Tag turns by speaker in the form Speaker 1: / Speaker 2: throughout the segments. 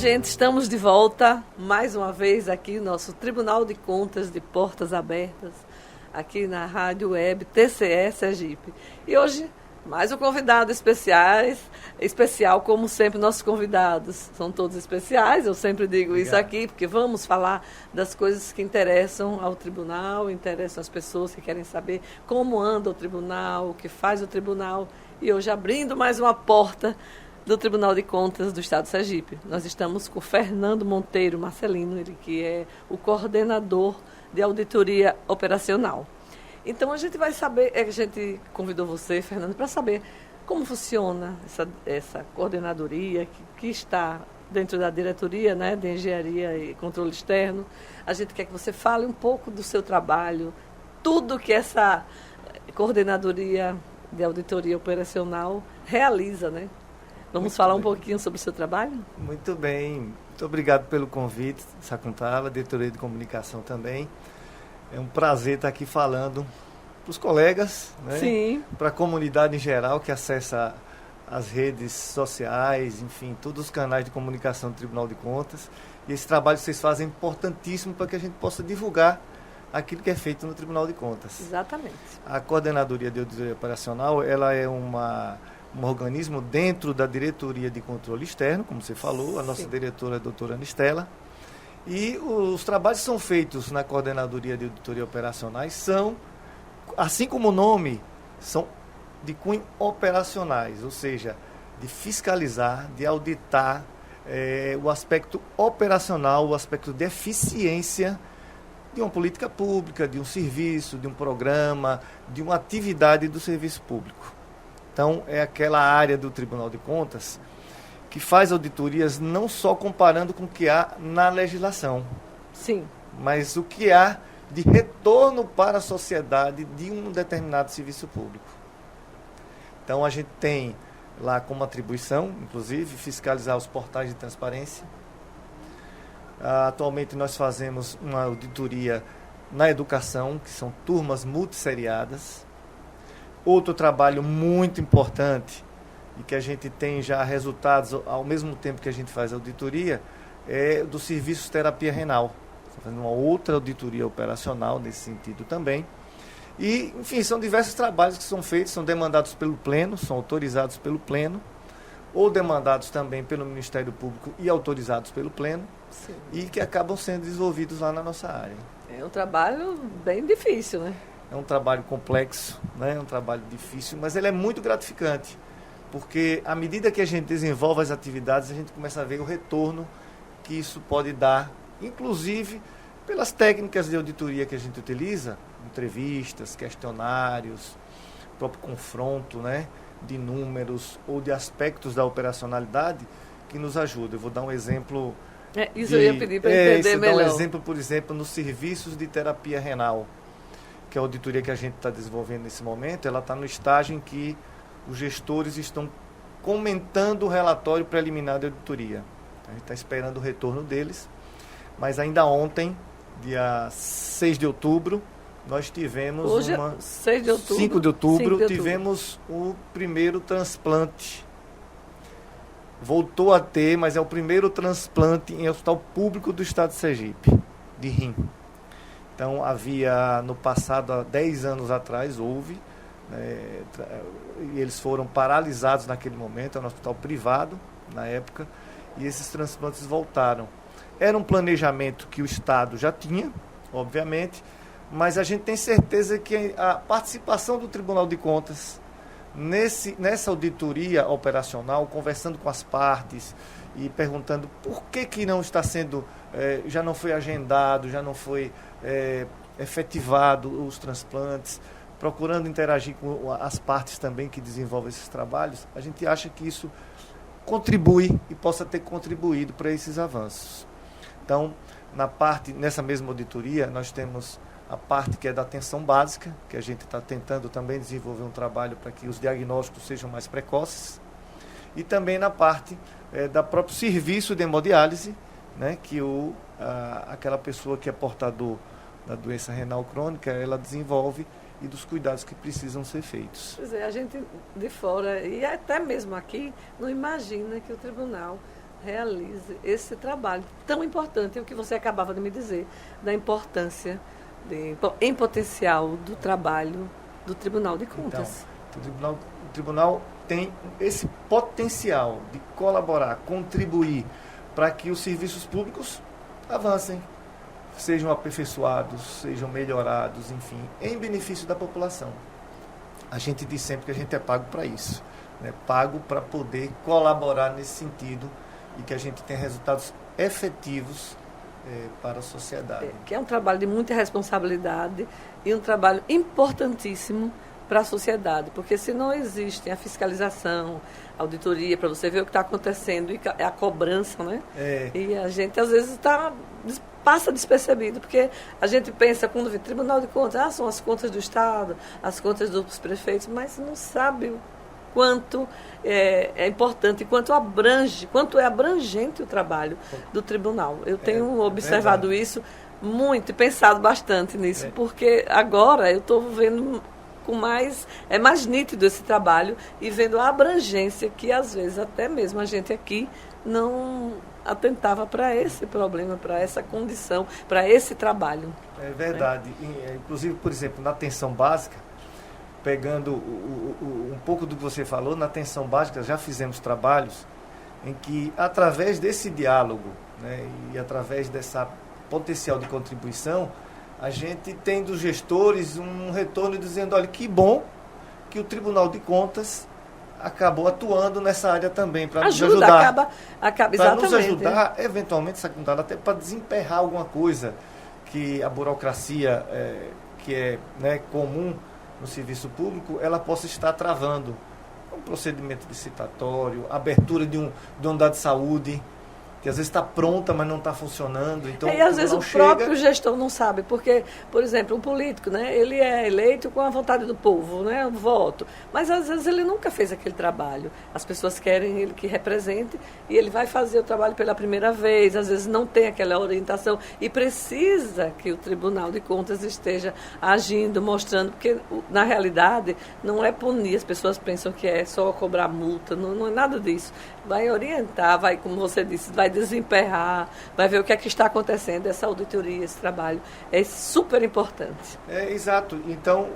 Speaker 1: gente, estamos de volta mais uma vez aqui no nosso Tribunal de Contas de Portas Abertas, aqui na Rádio Web TCE Sergipe. E hoje, mais um convidado especial, como sempre, nossos convidados são todos especiais, eu sempre digo Obrigado. Isso aqui, porque vamos falar das coisas que interessam ao tribunal, interessam as pessoas que querem saber como anda o tribunal, o que faz o tribunal. E hoje, abrindo mais uma porta do Tribunal de Contas do Estado de Sergipe. Nós estamos com o Fernando Monteiro Marcelino, ele que é o coordenador de auditoria operacional. Então a gente vai saber, a gente convidou você, Fernando, para saber como funciona essa coordenadoria que está dentro da diretoria, né, de engenharia e controle externo. A gente quer que você fale um pouco do seu trabalho, tudo que essa coordenadoria de auditoria operacional realiza, né? Vamos falar um pouquinho sobre o seu trabalho?
Speaker 2: Muito bem. Muito obrigado pelo convite, Sakuntala, diretoria de comunicação também. É um prazer estar aqui falando para os colegas, né? Para a comunidade em geral que acessa as redes sociais, enfim, todos os canais de comunicação do Tribunal de Contas. E esse trabalho que vocês fazem é importantíssimo para que a gente possa divulgar aquilo que é feito no Tribunal de Contas.
Speaker 1: Exatamente.
Speaker 2: A Coordenadoria de Auditoria Operacional, ela é um organismo dentro da Diretoria de Controle Externo, como você falou, a nossa diretora é a doutora Anistela, e os trabalhos que são feitos na Coordenadoria de Auditoria Operacionais são, assim como o nome, são de cunho operacionais, ou seja, de fiscalizar, de auditar o aspecto operacional, o aspecto de eficiência de uma política pública, de um serviço, de um programa, de uma atividade do serviço público. Então, é aquela área do Tribunal de Contas que faz auditorias não só comparando com o que há na legislação, mas o que há de retorno para a sociedade de um determinado serviço público. Então, a gente tem lá como atribuição, inclusive, fiscalizar os portais de transparência. Atualmente, nós fazemos uma auditoria na educação, que são turmas multisseriadas. Outro trabalho muito importante e que a gente tem já resultados ao mesmo tempo que a gente faz a auditoria é do serviço terapia renal. Estamos fazendo uma outra auditoria operacional nesse sentido também. E, enfim, são diversos trabalhos que são feitos, são demandados pelo Pleno, são autorizados pelo Pleno, ou demandados também pelo Ministério Público e autorizados pelo Pleno, e que acabam sendo desenvolvidos lá na nossa área.
Speaker 1: É um trabalho bem difícil, né?
Speaker 2: É um trabalho complexo, né? É um trabalho difícil, mas ele é muito gratificante, porque à medida que a gente desenvolve as atividades, a gente começa a ver o retorno que isso pode dar, inclusive pelas técnicas de auditoria que a gente utiliza, entrevistas, questionários, próprio confronto, né, de números ou de aspectos da operacionalidade que nos ajuda. Eu vou dar um exemplo.
Speaker 1: Eu ia pedir para entender melhor.
Speaker 2: Dar um exemplo, por exemplo, nos serviços de terapia renal, que é a auditoria que a gente está desenvolvendo nesse momento. Ela está no estágio em que os gestores estão comentando o relatório preliminar de auditoria. A gente está esperando o retorno deles, mas ainda ontem, dia 6 de outubro, nós tivemos 5 de outubro, tivemos o primeiro transplante. Voltou a ter, mas é o primeiro transplante em hospital público do estado de Sergipe, de rim. Então, havia no passado, há 10 anos atrás, houve, e eles foram paralisados naquele momento, era um hospital privado, na época, e esses transplantes voltaram. Era um planejamento que o Estado já tinha, obviamente, mas a gente tem certeza que a participação do Tribunal de Contas nessa auditoria operacional, conversando com as partes e perguntando por que não está sendo, já não foi agendado, já não foi efetivado os transplantes, procurando interagir com as partes também que desenvolvem esses trabalhos, a gente acha que isso contribui e possa ter contribuído para esses avanços. Então, nessa mesma auditoria, nós temos a parte que é da atenção básica, que a gente está tentando também desenvolver um trabalho para que os diagnósticos sejam mais precoces, e também na parte da próprio serviço de hemodiálise, né, que aquela pessoa que é portador da doença renal crônica, ela desenvolve, e dos cuidados que precisam ser feitos.
Speaker 1: Pois é, a gente de fora, e até mesmo aqui, não imagina que o tribunal realize esse trabalho tão importante, é o que você acabava de me dizer, da importância em potencial do trabalho do Tribunal de Contas.
Speaker 2: Então, o tribunal tem esse potencial de colaborar, contribuir para que os serviços públicos avancem, sejam aperfeiçoados, sejam melhorados, enfim, em benefício da população. A gente diz sempre que a gente é pago para isso, né? Pago para poder colaborar nesse sentido e que a gente tenha resultados efetivos para a sociedade.
Speaker 1: Que é um trabalho de muita responsabilidade e um trabalho importantíssimo para a sociedade, porque se não existe a fiscalização, a auditoria, para você ver o que está acontecendo, e a cobrança, né? E a gente às vezes passa despercebido, porque a gente pensa, quando vê Tribunal de Contas, são as contas do Estado, as contas dos prefeitos, mas não sabe o quanto é importante, quanto é abrangente o trabalho do tribunal. Eu tenho observado isso muito e pensado bastante nisso, porque agora eu estou vendo é mais nítido esse trabalho e vendo a abrangência que às vezes até mesmo a gente aqui não atentava para esse problema, para essa condição, para esse trabalho.
Speaker 2: É verdade. Inclusive, por exemplo, na atenção básica, pegando um pouco do que você falou, na atenção básica já fizemos trabalhos em que, através desse diálogo, né, e através dessa potencial de contribuição, a gente tem dos gestores um retorno dizendo, olha, que bom que o Tribunal de Contas acabou atuando nessa área também, para nos ajudar. Para nos ajudar, eventualmente, secundário, até para desemperrar alguma coisa que a burocracia, que é, né, comum no serviço público, ela possa estar travando. Um procedimento licitatório, abertura de uma unidade de saúde, que às vezes está pronta, mas não está funcionando. Então,
Speaker 1: e às vezes o próprio gestor não sabe, porque, por exemplo, um político, né, ele é eleito com a vontade do povo, né, o voto, mas às vezes ele nunca fez aquele trabalho. As pessoas querem ele que represente e ele vai fazer o trabalho pela primeira vez, às vezes não tem aquela orientação e precisa que o Tribunal de Contas esteja agindo, mostrando, porque na realidade não é punir, as pessoas pensam que é só cobrar multa, não é nada disso. Vai orientar, vai, como você disse, vai desemperrar, vai ver o que é que está acontecendo, essa auditoria, esse trabalho é super importante.
Speaker 2: Exato. Então,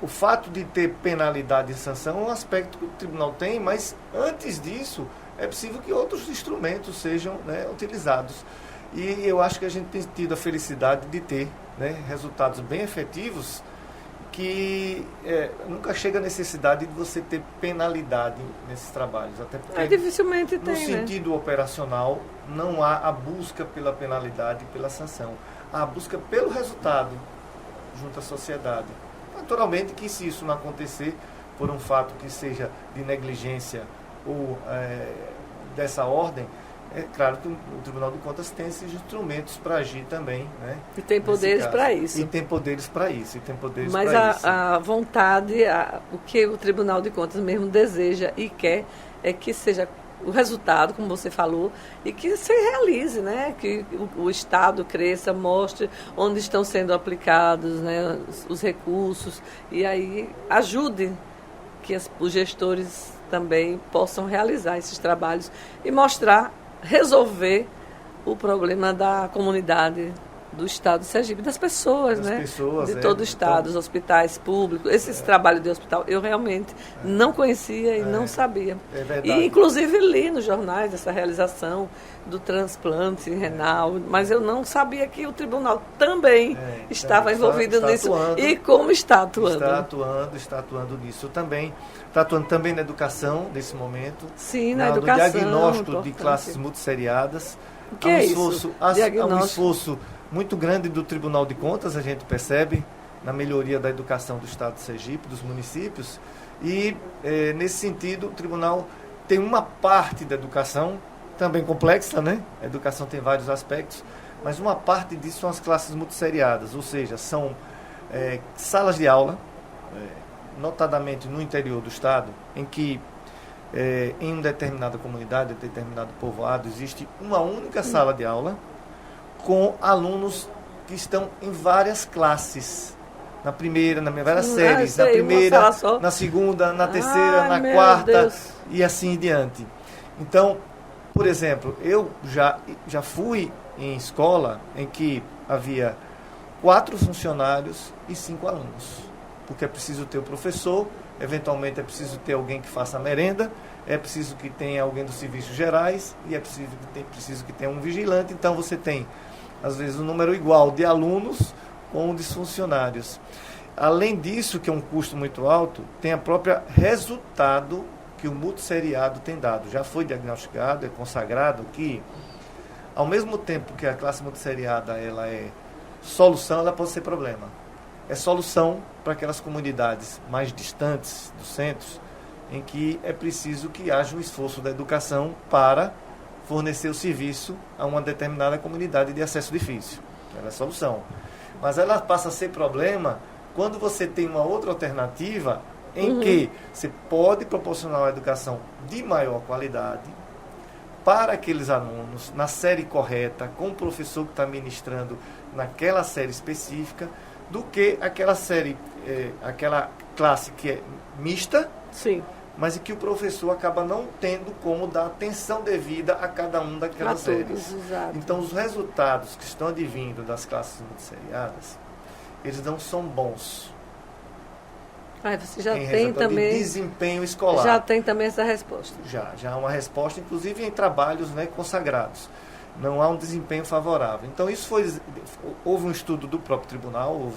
Speaker 2: o fato de ter penalidade e sanção é um aspecto que o tribunal tem, mas antes disso é possível que outros instrumentos sejam, né, utilizados. E eu acho que a gente tem tido a felicidade de ter, né, resultados bem efetivos, que nunca chega a necessidade de você ter penalidade nesses trabalhos. Até porque
Speaker 1: dificilmente tem,
Speaker 2: no sentido operacional, não há a busca pela penalidade e pela sanção. Há a busca pelo resultado junto à sociedade. Naturalmente que, se isso não acontecer por um fato que seja de negligência ou dessa ordem, é claro que o Tribunal de Contas tem esses instrumentos para agir também, né?
Speaker 1: E tem poderes para isso.
Speaker 2: E tem poderes para isso.
Speaker 1: Mas a vontade, o que o Tribunal de Contas mesmo deseja e quer é que seja o resultado, como você falou, e que se realize, né? Que o Estado cresça, mostre onde estão sendo aplicados, né, os recursos, e aí ajude que os gestores também possam realizar esses trabalhos e resolver o problema da comunidade do Estado de Sergipe, das pessoas, de todo o Estado, os hospitais públicos. Esse trabalho de hospital eu realmente não conhecia e não sabia. E inclusive li nos jornais essa realização do transplante renal, mas eu não sabia que o tribunal também estava envolvido nisso. Atuando, e como está atuando?
Speaker 2: Está atuando nisso também. Está atuando também na educação, nesse momento.
Speaker 1: Sim, na educação.
Speaker 2: No diagnóstico de classes multisseriadas.
Speaker 1: O que é isso?
Speaker 2: Há um esforço muito grande do Tribunal de Contas, a gente percebe, na melhoria da educação do Estado de Sergipe, dos municípios. E, nesse sentido, o Tribunal tem uma parte da educação, também complexa, né? A educação tem vários aspectos, mas uma parte disso são as classes multisseriadas, ou seja, são salas de aula, notadamente no interior do Estado, em que em uma determinada comunidade, determinado povoado, existe uma única sala de aula com alunos que estão em várias classes. Na primeira, várias séries, na primeira, na segunda, na terceira, na quarta e assim em diante. Então, por exemplo, eu já fui em escola em que havia 4 funcionários e 5 alunos. Porque é preciso ter o professor, eventualmente é preciso ter alguém que faça a merenda, é preciso que tenha alguém dos serviços gerais e é preciso que tenha um vigilante. Então você tem, às vezes, um número igual de alunos com um de funcionários. Além disso, que é um custo muito alto, tem a própria resultado que o multisseriado tem dado. Já foi diagnosticado, é consagrado que, ao mesmo tempo que a classe multisseriada ela é solução, ela pode ser problema. É solução para aquelas comunidades mais distantes dos centros, em que é preciso que haja um esforço da educação para fornecer o serviço a uma determinada comunidade de acesso difícil. Ela é solução. Mas ela passa a ser problema quando você tem uma outra alternativa em que você pode proporcionar uma educação de maior qualidade para aqueles alunos, na série correta, com o professor que está ministrando naquela série específica, do que aquela série, aquela classe que é mista,
Speaker 1: sim,
Speaker 2: mas em que o professor acaba não tendo como dar atenção devida a cada um daquelas séries.
Speaker 1: Exato.
Speaker 2: Então, os resultados que estão advindo das classes multisseriadas, eles não são bons.
Speaker 1: Você já
Speaker 2: em
Speaker 1: tem também
Speaker 2: de desempenho escolar.
Speaker 1: Já tem também essa resposta.
Speaker 2: Já há uma resposta, inclusive em trabalhos, né, consagrados. Não há um desempenho favorável. Então, houve um estudo do próprio tribunal,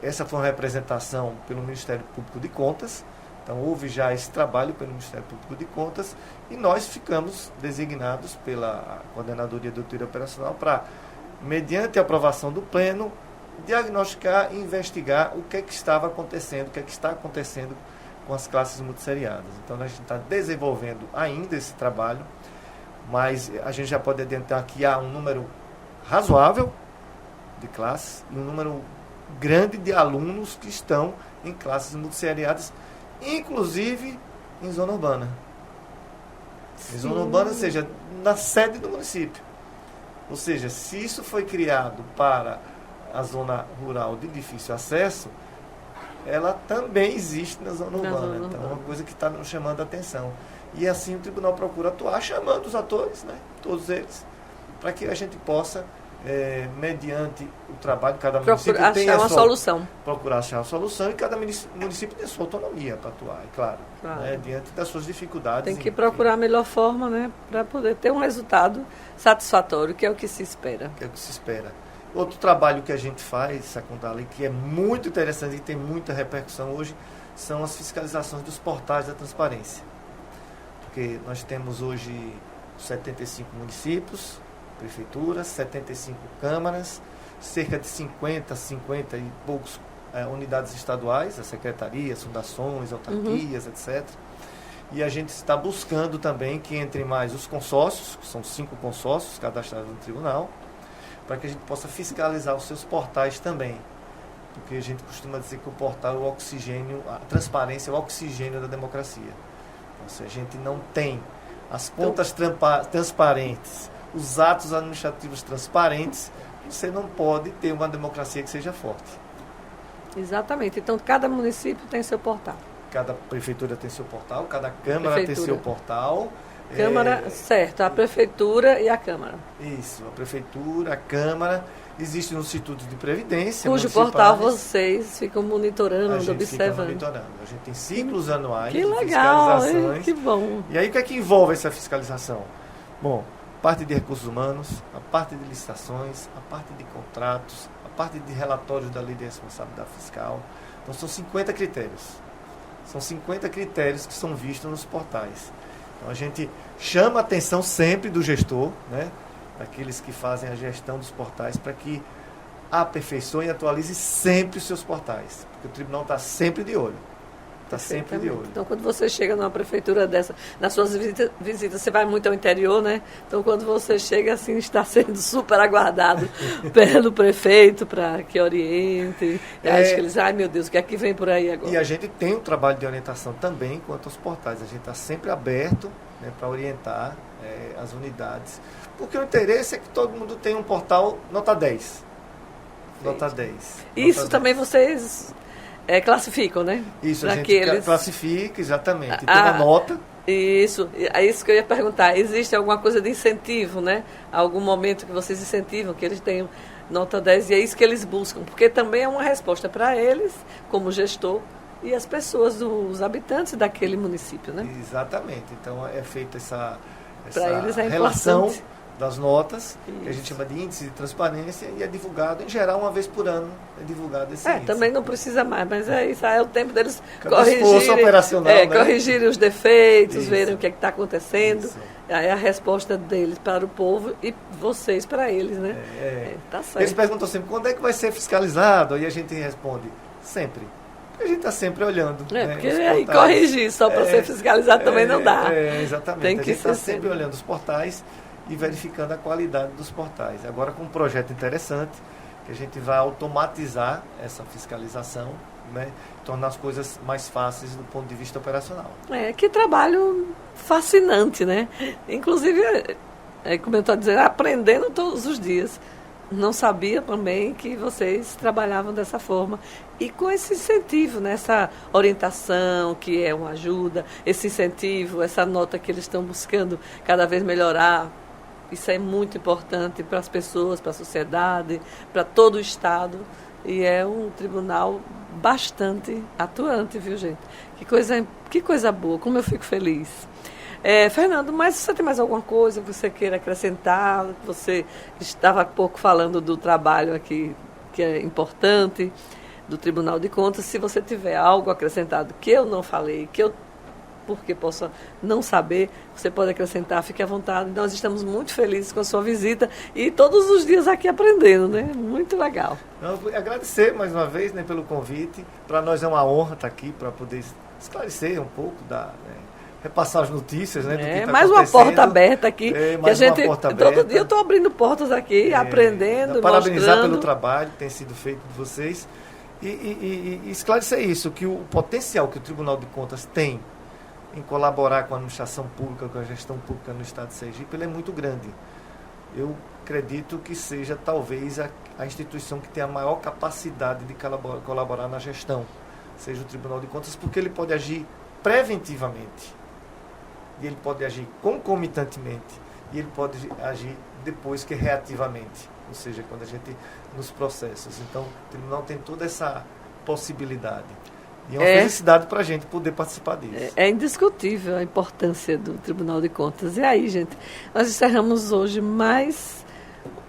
Speaker 2: essa foi uma representação pelo Ministério Público de Contas. Então, houve já esse trabalho pelo Ministério Público de Contas e nós ficamos designados pela Coordenadoria de Auditoria Operacional para, mediante a aprovação do Pleno, diagnosticar e investigar o que estava acontecendo, o que está acontecendo com as classes multisseriadas. Então, a gente está desenvolvendo ainda esse trabalho, mas a gente já pode adiantar que há um número razoável de classes e um número grande de alunos que estão em classes multisseriadas, inclusive em zona urbana. Em zona urbana, ou seja, na sede do município. Ou seja, se isso foi criado para a zona rural de difícil acesso, ela também existe na zona urbana. Então, é uma coisa que está nos chamando a atenção. E assim o tribunal procura atuar, chamando os atores, né, todos eles, para que a gente possa, mediante o trabalho, cada município tem
Speaker 1: achar uma solução.
Speaker 2: Procurar achar uma solução e cada município tem sua autonomia para atuar, é claro. Né, diante das suas dificuldades.
Speaker 1: Tem que procurar a melhor forma, né, para poder ter um resultado satisfatório, que é o que se espera.
Speaker 2: Que é o que se espera. Outro trabalho que a gente faz, Sacontali, que é muito interessante e tem muita repercussão hoje, são as fiscalizações dos portais da transparência. Porque nós temos hoje 75 municípios, prefeituras, 75 câmaras, cerca de 50 e poucos unidades estaduais, as secretarias, fundações, autarquias, etc. E a gente está buscando também que entre mais os consórcios, que são 5 consórcios cadastrados no tribunal, para que a gente possa fiscalizar os seus portais também. Porque a gente costuma dizer que o portal é o oxigênio, a transparência é o oxigênio da democracia. Então, se a gente não tem as pontas transparentes, os atos administrativos transparentes, você não pode ter uma democracia que seja forte.
Speaker 1: Exatamente. Então, cada município tem seu portal.
Speaker 2: Cada prefeitura tem seu portal, cada câmara tem seu portal.
Speaker 1: Câmara, certo, a prefeitura e a Câmara.
Speaker 2: Isso, a prefeitura, a Câmara, existe um Instituto de Previdência.
Speaker 1: Cujo portal vocês ficam monitorando, observando.
Speaker 2: Fica monitorando. A gente tem ciclos anuais
Speaker 1: de
Speaker 2: fiscalizações.
Speaker 1: Que bom.
Speaker 2: E aí o que é que envolve essa fiscalização? Bom, a parte de recursos humanos, a parte de licitações, a parte de contratos, a parte de relatórios da lei de responsabilidade fiscal. Então são 50 critérios. São 50 critérios que são vistos nos portais. Então, a gente chama a atenção sempre do gestor, né, daqueles que fazem a gestão dos portais, para que aperfeiçoe e atualize sempre os seus portais, porque o tribunal está sempre de olho. Está sempre de olho.
Speaker 1: Então, quando você chega numa prefeitura dessa, nas suas visitas, você vai muito ao interior, né? Então, quando você chega, assim, está sendo super aguardado pelo prefeito para que oriente. Acho que eles, ai meu Deus, o que é que vem por aí agora?
Speaker 2: E a gente tem um trabalho de orientação também quanto aos portais. A gente está sempre aberto, né, para orientar as unidades. Porque o interesse é que todo mundo tenha um portal nota 10. Nota 10.
Speaker 1: Isso
Speaker 2: nota
Speaker 1: também
Speaker 2: 10.
Speaker 1: vocês... classificam, né?
Speaker 2: Isso, a gente classifica, exatamente. Tem uma nota.
Speaker 1: Isso, é isso que eu ia perguntar. Existe alguma coisa de incentivo, né? Algum momento que vocês incentivam, que eles tenham nota 10, e é isso que eles buscam, porque também é uma resposta para eles, como gestor, e as pessoas, os habitantes daquele município, né?
Speaker 2: Exatamente. Então é feita essa
Speaker 1: eles é
Speaker 2: relação
Speaker 1: importante.
Speaker 2: Das notas,
Speaker 1: Isso.
Speaker 2: que a gente chama de índice de transparência, e é divulgado, em geral, uma vez por ano, é divulgado esse índice.
Speaker 1: Também não precisa mais, mas é isso, é o tempo deles
Speaker 2: esforço operacional, né?
Speaker 1: corrigirem os defeitos,
Speaker 2: Isso.
Speaker 1: verem o que está acontecendo.
Speaker 2: Isso.
Speaker 1: Aí a resposta deles para o povo e vocês para eles, né? Tá certo.
Speaker 2: Eles perguntam sempre, quando é que vai ser fiscalizado? Aí a gente responde, sempre. Porque a gente está sempre olhando.
Speaker 1: Porque aí corrigir só para ser fiscalizado também não dá.
Speaker 2: Exatamente.
Speaker 1: Tem que
Speaker 2: a gente está
Speaker 1: ser
Speaker 2: sempre olhando os portais e verificando a qualidade dos portais. Agora com um projeto interessante, que a gente vai automatizar essa fiscalização, né? Tornar as coisas mais fáceis do ponto de vista operacional.
Speaker 1: Que trabalho fascinante, né? Inclusive, como eu estou dizendo, aprendendo todos os dias. Não sabia também que vocês trabalhavam dessa forma. E com esse incentivo, né? Essa orientação, que é uma ajuda, esse incentivo, essa nota que eles estão buscando cada vez melhorar. Isso é muito importante para as pessoas, para a sociedade, para todo o Estado. E é um tribunal bastante atuante, viu, gente? Que coisa boa, como eu fico feliz. Fernando, mas você tem mais alguma coisa que você queira acrescentar? Você estava há pouco falando do trabalho aqui, que é importante, do Tribunal de Contas. Se você tiver algo acrescentado que eu não falei, porque possa não saber, você pode acrescentar, fique à vontade. Nós estamos muito felizes com a sua visita e todos os dias aqui aprendendo, né? Muito legal.
Speaker 2: Agradecer mais uma vez, né, pelo convite. Para nós é uma honra estar aqui para poder esclarecer um pouco repassar as notícias, né? Do que tá
Speaker 1: mais uma porta aberta aqui. Que a gente, todo dia eu estou abrindo portas aqui, aprendendo,
Speaker 2: parabenizar
Speaker 1: mostrando.
Speaker 2: pelo trabalho que tem sido feito de vocês e esclarecer isso, que o potencial que o Tribunal de Contas tem em colaborar com a administração pública, com a gestão pública no Estado de Sergipe, ele é muito grande. Eu acredito que seja talvez a instituição que tem a maior capacidade de colaborar na gestão, seja o Tribunal de Contas, porque ele pode agir preventivamente, e ele pode agir concomitantemente, e ele pode agir depois que reativamente, ou seja, quando a gente nos processos. Então, o tribunal tem toda essa possibilidade. E é uma felicidade para a gente poder participar disso.
Speaker 1: É indiscutível a importância do Tribunal de Contas. E aí, gente, nós encerramos hoje mais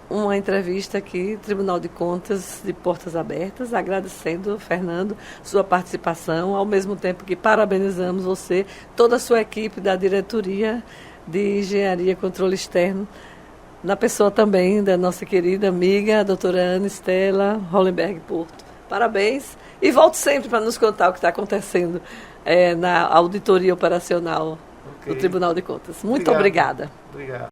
Speaker 1: uma entrevista aqui, Tribunal de Contas de Portas Abertas, agradecendo, Fernando, sua participação, ao mesmo tempo que parabenizamos você, toda a sua equipe da Diretoria de Engenharia e Controle Externo, na pessoa também da nossa querida amiga, a doutora Ana Estela Hollenberg Porto. Parabéns e volte sempre para nos contar o que está acontecendo na auditoria operacional do Tribunal de Contas. Muito obrigada.
Speaker 2: Obrigado.